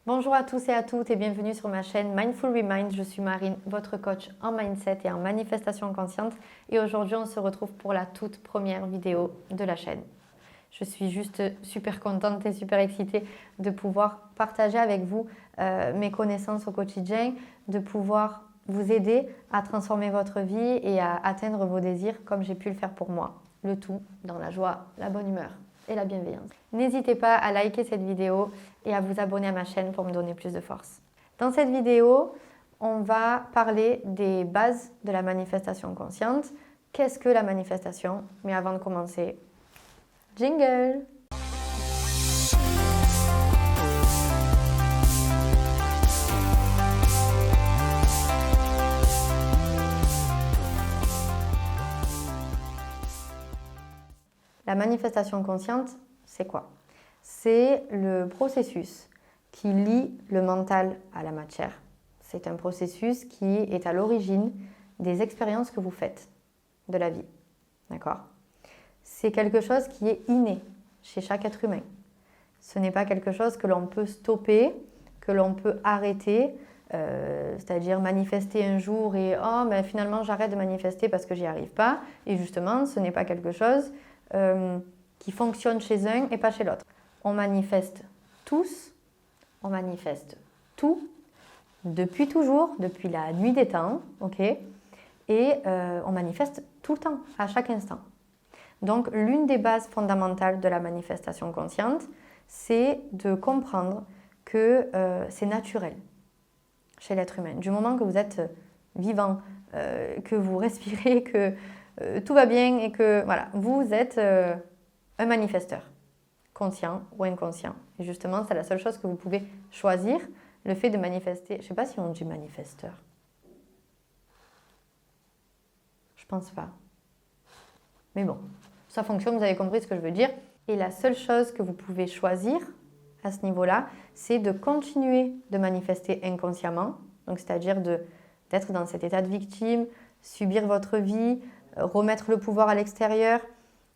Bonjour à tous et à toutes et bienvenue sur ma chaîne Mindful Remind. Je suis Marine, votre coach en mindset et en manifestation consciente. Et aujourd'hui, on se retrouve pour la toute première vidéo de la chaîne. Je suis juste super contente et super excitée de pouvoir partager avec vous mes connaissances au quotidien, de pouvoir vous aider à transformer votre vie et à atteindre vos désirs comme j'ai pu le faire pour moi. Le tout dans la joie, la bonne humeur et la bienveillance. N'hésitez pas à liker cette vidéo et à vous abonner à ma chaîne pour me donner plus de force. Dans cette vidéo, on va parler des bases de la manifestation consciente. Qu'est-ce que la manifestation? Mais avant de commencer, jingle! La manifestation consciente, c'est quoi? C'est le processus qui lie le mental à la matière. C'est un processus qui est à l'origine des expériences que vous faites de la vie. D'accord? C'est quelque chose qui est inné chez chaque être humain. Ce n'est pas quelque chose que l'on peut stopper, que l'on peut arrêter, c'est-à-dire manifester un jour et « oh, mais finalement j'arrête de manifester parce que j'y arrive pas ». Et justement, ce n'est pas quelque chose qui fonctionne chez un et pas chez l'autre. On manifeste tous, on manifeste tout, depuis toujours, depuis la nuit des temps, ok? Et on manifeste tout le temps, à chaque instant. Donc, l'une des bases fondamentales de la manifestation consciente, c'est de comprendre que c'est naturel chez l'être humain. Du moment que vous êtes vivant, que vous respirez, que tout va bien et que voilà, vous êtes un manifesteur, conscient ou inconscient. Et justement, c'est la seule chose que vous pouvez choisir, le fait de manifester. Je ne sais pas si on dit manifesteur. Je pense pas. Mais bon, ça fonctionne, vous avez compris ce que je veux dire. Et la seule chose que vous pouvez choisir à ce niveau-là, c'est de continuer de manifester inconsciemment, donc c'est-à-dire d'être dans cet état de victime, subir votre vie, remettre le pouvoir à l'extérieur,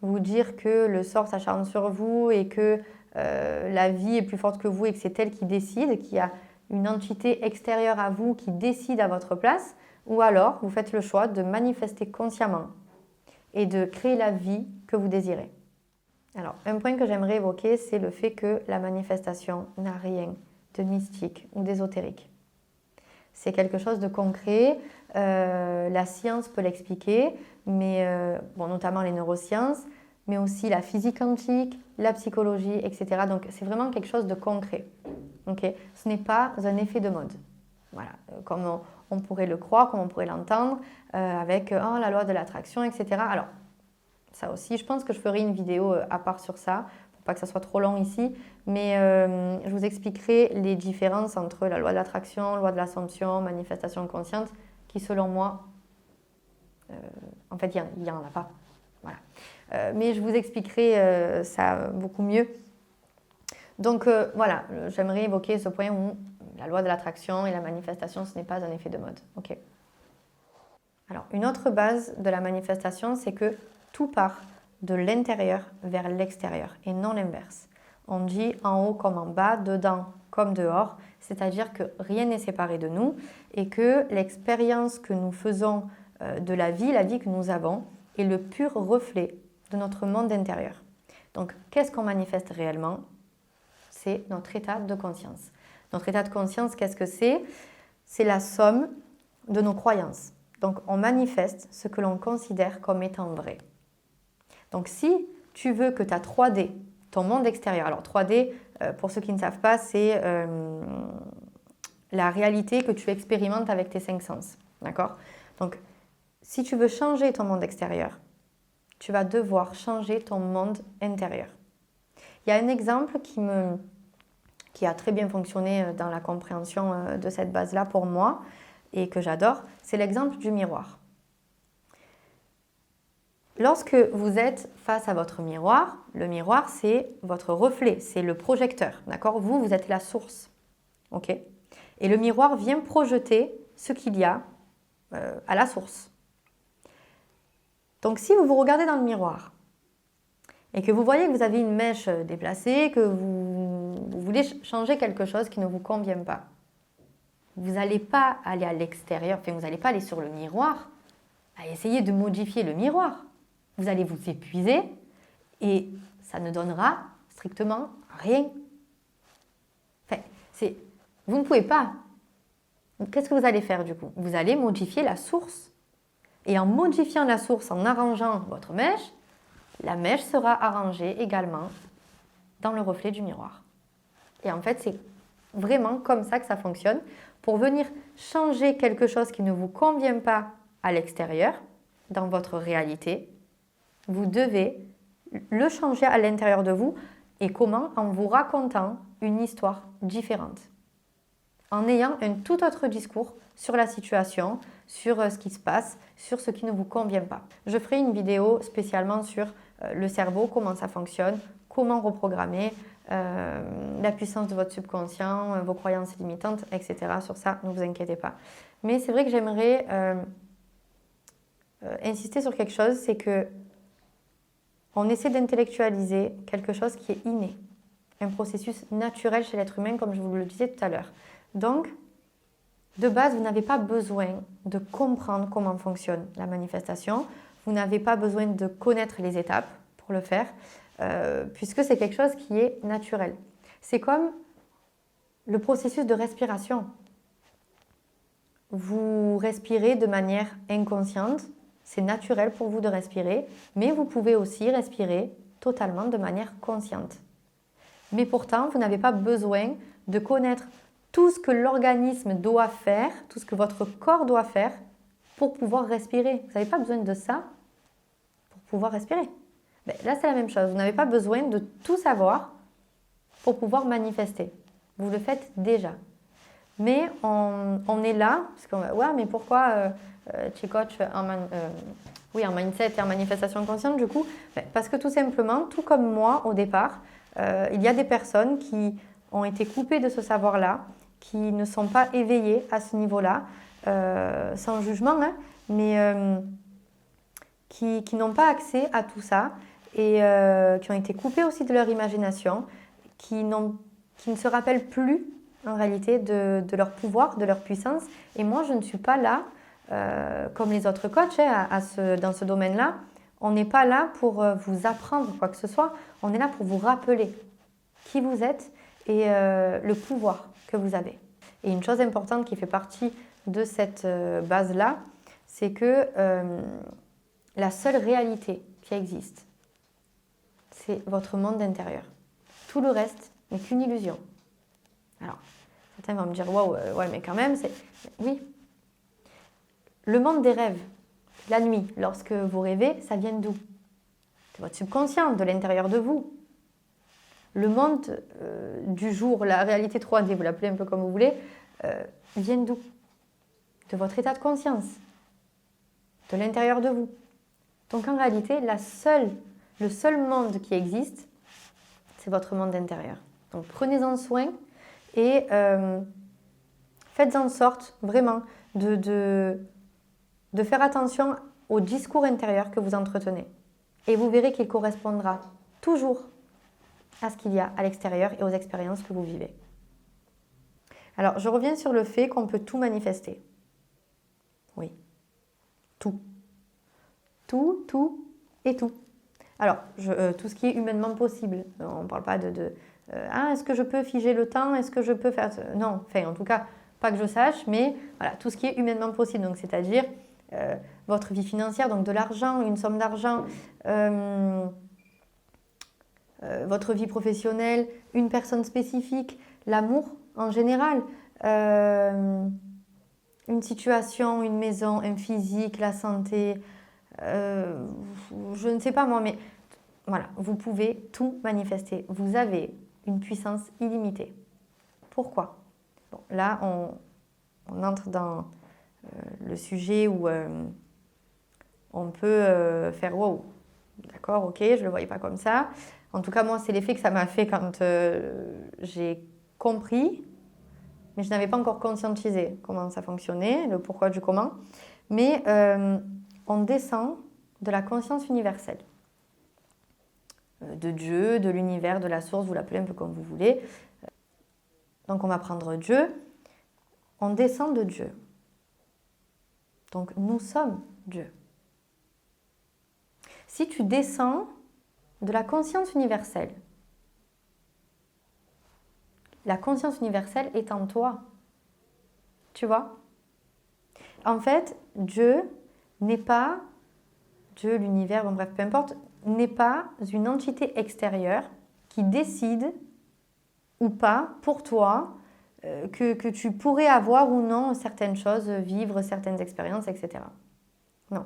vous dire que le sort s'acharne sur vous et que la vie est plus forte que vous et que c'est elle qui décide, qu'il y a une entité extérieure à vous qui décide à votre place, ou alors vous faites le choix de manifester consciemment et de créer la vie que vous désirez. Alors, un point que j'aimerais évoquer, c'est le fait que la manifestation n'a rien de mystique ou d'ésotérique. C'est quelque chose de concret, la science peut l'expliquer, mais notamment les neurosciences, mais aussi la physique quantique, la psychologie, etc. Donc c'est vraiment quelque chose de concret. Okay? Ce n'est pas un effet de mode. Voilà, comme on pourrait le croire, comme on pourrait l'entendre, avec la loi de l'attraction, etc. Alors, ça aussi, je pense que je ferai une vidéo à part sur ça, pour pas que ça soit trop long ici, mais je vous expliquerai les différences entre la loi de l'attraction, loi de l'assomption, manifestation consciente, qui selon moi, en fait, il n'y en a pas. Voilà. Mais je vous expliquerai ça beaucoup mieux. Donc voilà, j'aimerais évoquer ce point où la loi de l'attraction et la manifestation, ce n'est pas un effet de mode. Okay. Alors, une autre base de la manifestation, c'est que tout part de l'intérieur vers l'extérieur et non l'inverse. On dit en haut comme en bas, dedans comme dehors, c'est-à-dire que rien n'est séparé de nous et que l'expérience que nous faisons de la vie que nous avons, est le pur reflet de notre monde intérieur. Donc, qu'est-ce qu'on manifeste réellement? C'est notre état de conscience. Notre état de conscience, qu'est-ce que c'est? C'est la somme de nos croyances. Donc, on manifeste ce que l'on considère comme étant vrai. Donc, si tu veux que ta 3D, ton monde extérieur, alors 3D, pour ceux qui ne savent pas, c'est la réalité que tu expérimentes avec tes 5 sens. D'accord? Donc, si tu veux changer ton monde extérieur, tu vas devoir changer ton monde intérieur. Il y a un exemple qui a très bien fonctionné dans la compréhension de cette base-là pour moi et que j'adore, c'est l'exemple du miroir. Lorsque vous êtes face à votre miroir, le miroir c'est votre reflet, c'est le projecteur, d'accord? Vous êtes la source, ok? Et le miroir vient projeter ce qu'il y a à la source. Donc si vous vous regardez dans le miroir et que vous voyez que vous avez une mèche déplacée, que vous vous voulez changer quelque chose qui ne vous convient pas. Vous n'allez pas aller à l'extérieur, enfin vous n'allez pas aller sur le miroir à essayer de modifier le miroir. Vous allez vous épuiser et ça ne donnera strictement rien. Enfin, vous ne pouvez pas. Qu'est-ce que vous allez faire du coup? Vous allez modifier la source. Et en modifiant la source, en arrangeant votre mèche, la mèche sera arrangée également dans le reflet du miroir. Et en fait, c'est vraiment comme ça que ça fonctionne. Pour venir changer quelque chose qui ne vous convient pas à l'extérieur, dans votre réalité, vous devez le changer à l'intérieur de vous. Et comment? En vous racontant une histoire différente. En ayant un tout autre discours sur la situation, sur ce qui se passe, sur ce qui ne vous convient pas. Je ferai une vidéo spécialement sur le cerveau, comment ça fonctionne, comment reprogrammer, la puissance de votre subconscient, vos croyances limitantes, etc. Sur ça, ne vous inquiétez pas. Mais c'est vrai que j'aimerais insister sur quelque chose, c'est que on essaie d'intellectualiser quelque chose qui est inné, un processus naturel chez l'être humain, comme je vous le disais tout à l'heure. Donc, de base, vous n'avez pas besoin de comprendre comment fonctionne la manifestation. Vous n'avez pas besoin de connaître les étapes pour le faire, puisque c'est quelque chose qui est naturel. C'est comme le processus de respiration. Vous respirez de manière inconsciente, c'est naturel pour vous de respirer, mais vous pouvez aussi respirer totalement de manière consciente. Mais pourtant, vous n'avez pas besoin de connaître tout ce que l'organisme doit faire, tout ce que votre corps doit faire pour pouvoir respirer. Vous n'avez pas besoin de ça pour pouvoir respirer. Ben, là, c'est la même chose. Vous n'avez pas besoin de tout savoir pour pouvoir manifester. Vous le faites déjà. Mais on est là, parce qu'on va, ouais, mais pourquoi tu es coach en mindset et en manifestation consciente du coup? Ben, parce que tout simplement, tout comme moi au départ, il y a des personnes qui ont été coupées de ce savoir-là, qui ne sont pas éveillées à ce niveau-là, sans jugement, hein, mais qui n'ont pas accès à tout ça et qui ont été coupées aussi de leur imagination, qui ne se rappellent plus en réalité de leur pouvoir, de leur puissance. Et moi, je ne suis pas là, comme les autres coachs dans ce domaine-là. On n'est pas là pour vous apprendre quoi que ce soit. On est là pour vous rappeler qui vous êtes et le pouvoir que vous avez. Et une chose importante qui fait partie de cette base-là, c'est que la seule réalité qui existe, c'est votre monde intérieur. Tout le reste n'est qu'une illusion. Alors, certains vont me dire, waouh, ouais, mais quand même, oui. Le monde des rêves, la nuit, lorsque vous rêvez, ça vient d'où? De votre subconscient, de l'intérieur de vous. Le monde du jour, la réalité 3D, vous l'appelez un peu comme vous voulez, vient d'où? De votre état de conscience, de l'intérieur de vous. Donc en réalité, le seul monde qui existe, c'est votre monde intérieur. Donc prenez-en soin et faites en sorte vraiment de faire attention au discours intérieur que vous entretenez. Et vous verrez qu'il correspondra toujours à ce qu'il y a à l'extérieur et aux expériences que vous vivez. Alors, je reviens sur le fait qu'on peut tout manifester. Oui, tout. Tout et tout. Alors, tout ce qui est humainement possible. On ne parle pas est-ce que je peux figer le temps? Est-ce que je peux faire... Non, enfin, en tout cas, pas que je sache, mais voilà, tout ce qui est humainement possible. Donc, c'est-à-dire votre vie financière, donc de l'argent, une somme d'argent, votre vie professionnelle, une personne spécifique, l'amour en général, une situation, une maison, un physique, la santé, je ne sais pas moi, mais voilà, vous pouvez tout manifester. Vous avez une puissance illimitée. Pourquoi? Bon, là, on entre dans le sujet où on peut faire « wow ». D'accord, ok, je ne le voyais pas comme ça. En tout cas, moi, c'est l'effet que ça m'a fait quand j'ai compris, mais je n'avais pas encore conscientisé comment ça fonctionnait, le pourquoi du comment. Mais on descend de la conscience universelle. de Dieu, de l'univers, de la source, vous l'appelez un peu comme vous voulez. Donc on va prendre Dieu, on descend de Dieu. Donc nous sommes Dieu. Si tu descends de la conscience universelle, la conscience universelle est en toi. Tu vois? En fait, Dieu n'est pas, Dieu, l'univers, bon bref, peu importe, n'est pas une entité extérieure qui décide ou pas pour toi que tu pourrais avoir ou non certaines choses, vivre certaines expériences, etc. Non.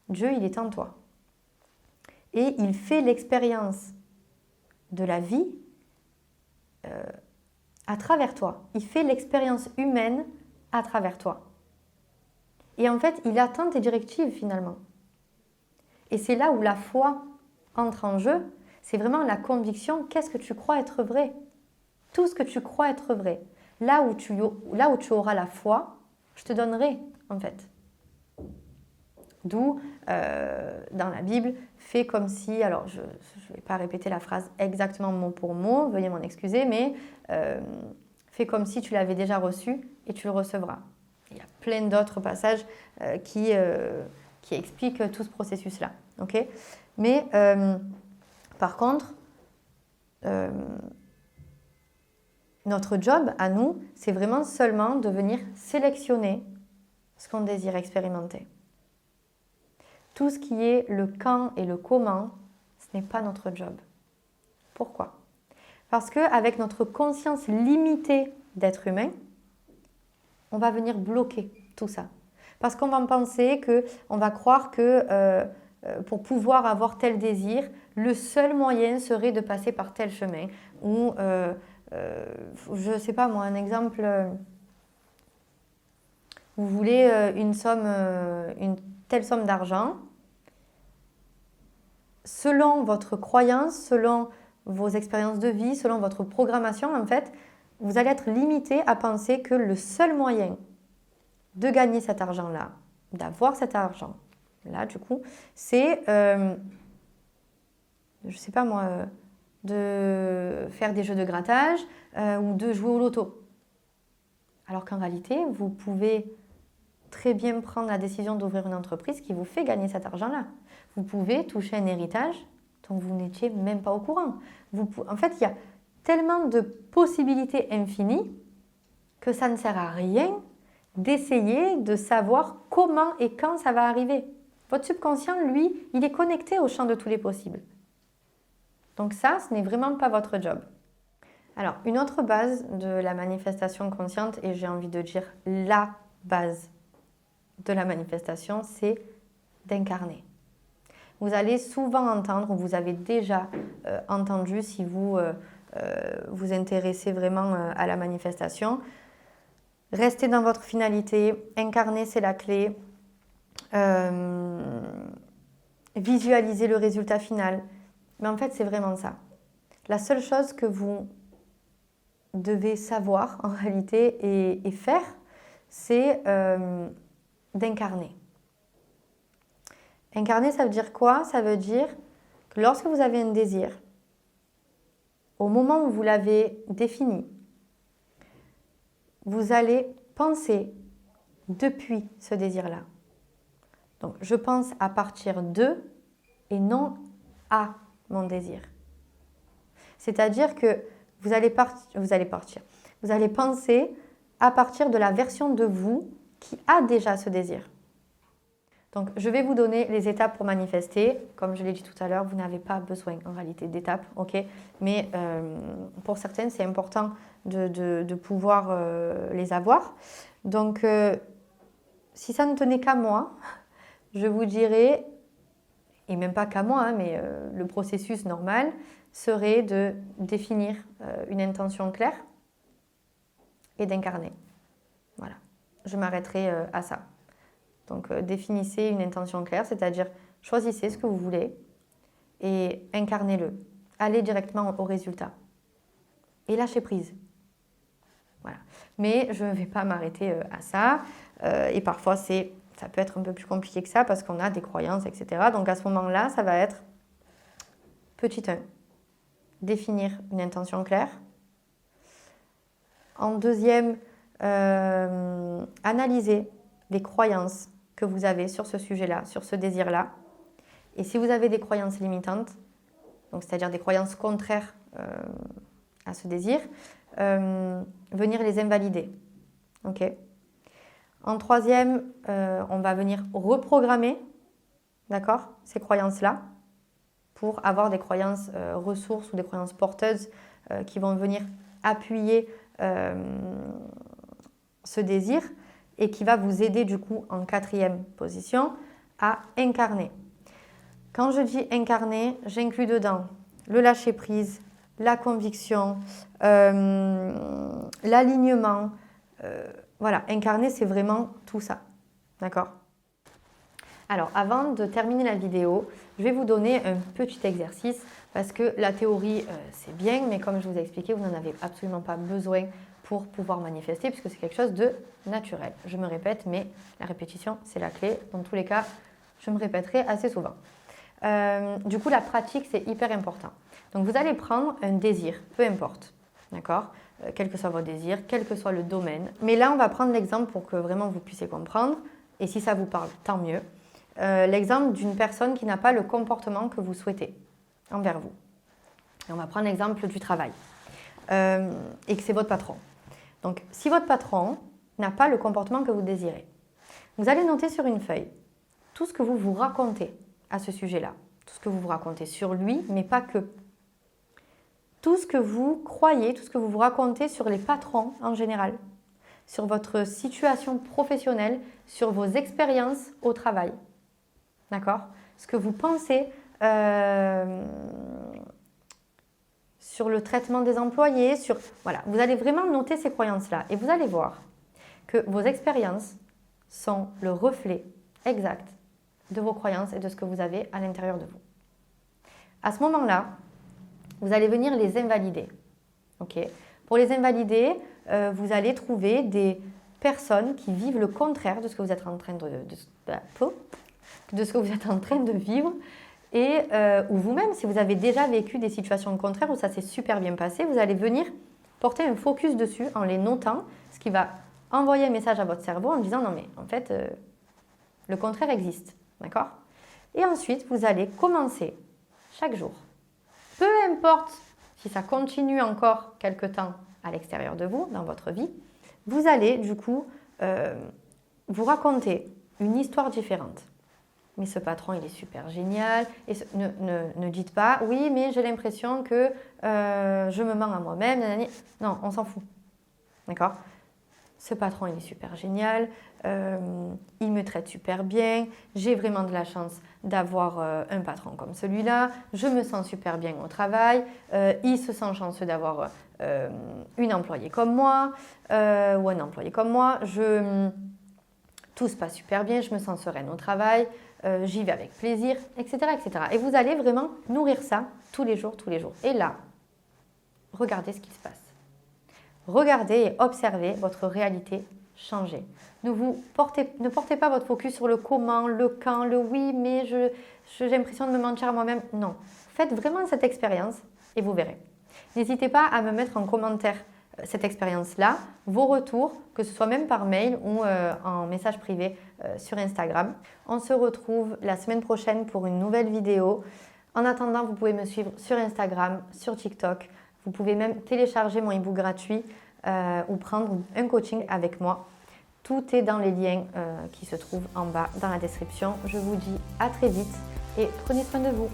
Dieu, il est en toi. Et il fait l'expérience de la vie à travers toi. Il fait l'expérience humaine à travers toi. Et en fait, il attend tes directives finalement. Et c'est là où la foi entre en jeu. C'est vraiment la conviction, qu'est-ce que tu crois être vrai? Tout ce que tu crois être vrai. Là où tu auras la foi, je te donnerai en fait. D'où, dans la Bible, fais comme si, alors je ne vais pas répéter la phrase exactement mot pour mot, veuillez m'en excuser, mais fais comme si tu l'avais déjà reçu et tu le recevras. Il y a plein d'autres passages qui expliquent tout ce processus-là. Okay, mais par contre, notre job à nous, c'est vraiment seulement de venir sélectionner ce qu'on désire expérimenter. Tout ce qui est le quand et le comment, ce n'est pas notre job. Pourquoi? Parce qu'avec notre conscience limitée d'être humain, on va venir bloquer tout ça. Parce qu'on va penser on va croire que pour pouvoir avoir tel désir, le seul moyen serait de passer par tel chemin. Ou, je ne sais pas moi, un exemple, vous voulez une telle somme d'argent. Selon votre croyance, selon vos expériences de vie, selon votre programmation, en fait, vous allez être limité à penser que le seul moyen de gagner cet argent-là, d'avoir cet argent-là, du coup, c'est, je ne sais pas moi, de faire des jeux de grattage ou de jouer au loto. Alors qu'en réalité, vous pouvez très bien prendre la décision d'ouvrir une entreprise qui vous fait gagner cet argent-là. Vous pouvez toucher un héritage dont vous n'étiez même pas au courant. En fait, il y a tellement de possibilités infinies que ça ne sert à rien d'essayer de savoir comment et quand ça va arriver. Votre subconscient, lui, il est connecté au champ de tous les possibles. Donc ça, ce n'est vraiment pas votre job. Alors, une autre base de la manifestation consciente, et j'ai envie de dire la base de la manifestation, c'est d'incarner. Vous allez souvent entendre, ou vous avez déjà entendu si vous vous intéressez vraiment à la manifestation, restez dans votre finalité, incarner c'est la clé, visualisez le résultat final. Mais en fait, c'est vraiment ça. La seule chose que vous devez savoir en réalité et faire, c'est d'incarner. Incarner, ça veut dire quoi? Ça veut dire que lorsque vous avez un désir, au moment où vous l'avez défini, vous allez penser depuis ce désir-là. Donc, je pense à partir de et non à mon désir. C'est-à-dire que vous allez penser à partir de la version de vous qui a déjà ce désir. Donc, je vais vous donner les étapes pour manifester. Comme je l'ai dit tout à l'heure, vous n'avez pas besoin en réalité d'étapes, ok? Mais pour certaines, c'est important de pouvoir les avoir. Donc, si ça ne tenait qu'à moi, je vous dirais, et même pas qu'à moi, hein, mais le processus normal serait de définir une intention claire et d'incarner. Voilà, je m'arrêterai à ça. Donc, définissez une intention claire, c'est-à-dire choisissez ce que vous voulez et incarnez-le. Allez directement au résultat. Et lâchez prise. Voilà. Mais je ne vais pas m'arrêter à ça. Et parfois, ça peut être un peu plus compliqué que ça parce qu'on a des croyances, etc. Donc, à ce moment-là, ça va être petit 1, définir une intention claire. En deuxième, analyser les croyances que vous avez sur ce sujet-là, sur ce désir-là. Et si vous avez des croyances limitantes, donc c'est-à-dire des croyances contraires à ce désir, venir les invalider. Okay. En troisième, on va venir reprogrammer, d'accord, ces croyances-là pour avoir des croyances ressources ou des croyances porteuses qui vont venir appuyer ce désir et qui va vous aider du coup en quatrième position à incarner. Quand je dis incarner, j'inclus dedans le lâcher-prise, la conviction, l'alignement. Voilà, incarner, c'est vraiment tout ça. D'accord ? Alors, avant de terminer la vidéo, je vais vous donner un petit exercice parce que la théorie, c'est bien, mais comme je vous ai expliqué, vous n'en avez absolument pas besoin pour pouvoir manifester puisque c'est quelque chose de naturel. Je me répète, mais la répétition, c'est la clé. Dans tous les cas, je me répéterai assez souvent. Du coup, la pratique, c'est hyper important. Donc, vous allez prendre un désir, peu importe, d'accord ? Quel que soit votre désir, quel que soit le domaine. Mais là, on va prendre l'exemple pour que vraiment vous puissiez comprendre. Et si ça vous parle, tant mieux. L'exemple d'une personne qui n'a pas le comportement que vous souhaitez envers vous. Et on va prendre l'exemple du travail. Et que c'est votre patron. Donc, si votre patron n'a pas le comportement que vous désirez, vous allez noter sur une feuille tout ce que vous vous racontez à ce sujet-là. Tout ce que vous vous racontez sur lui, mais pas que. Tout ce que vous croyez, tout ce que vous vous racontez sur les patrons en général, sur votre situation professionnelle, sur vos expériences au travail. D'accord ? Ce que vous pensez sur le traitement des employés, voilà, vous allez vraiment noter ces croyances-là et vous allez voir que vos expériences sont le reflet exact de vos croyances et de ce que vous avez à l'intérieur de vous. À ce moment-là, vous allez venir les invalider. Okay ? Pour les invalider, vous allez trouver des personnes qui vivent le contraire de ce que vous êtes en train de ce que vous êtes en train de vivre et ou vous-même, si vous avez déjà vécu des situations contraires où ça s'est super bien passé, vous allez venir porter un focus dessus en les notant, ce qui va envoyer un message à votre cerveau en disant non mais en fait le contraire existe, d'accord ? Et ensuite, vous allez commencer chaque jour. Peu importe si ça continue encore quelque temps à l'extérieur de vous, dans votre vie, vous allez du coup vous raconter une histoire différente. Mais ce patron, il est super génial. Et ne dites pas, oui, mais j'ai l'impression que je me mens à moi-même. Non, on s'en fout. D'accord ? Ce patron, il est super génial. Il me traite super bien. J'ai vraiment de la chance d'avoir un patron comme celui-là. Je me sens super bien au travail. Il se sent chanceux d'avoir une employée comme moi ou un employé comme moi. Tout se passe super bien. Je me sens sereine au travail. J'y vais avec plaisir, etc., etc. Et vous allez vraiment nourrir ça tous les jours, tous les jours. Et là, regardez ce qui se passe. Regardez et observez votre réalité changer. Ne portez pas votre focus sur le comment, le quand, le oui, mais j'ai l'impression de me mentir à moi-même. Non. Faites vraiment cette expérience et vous verrez. N'hésitez pas à me mettre en commentaire cette expérience-là, vos retours, que ce soit même par mail ou en message privé sur Instagram. On se retrouve la semaine prochaine pour une nouvelle vidéo. En attendant, vous pouvez me suivre sur Instagram, sur TikTok. Vous pouvez même télécharger mon e-book gratuit ou prendre un coaching avec moi. Tout est dans les liens qui se trouvent en bas dans la description. Je vous dis à très vite et prenez soin de vous.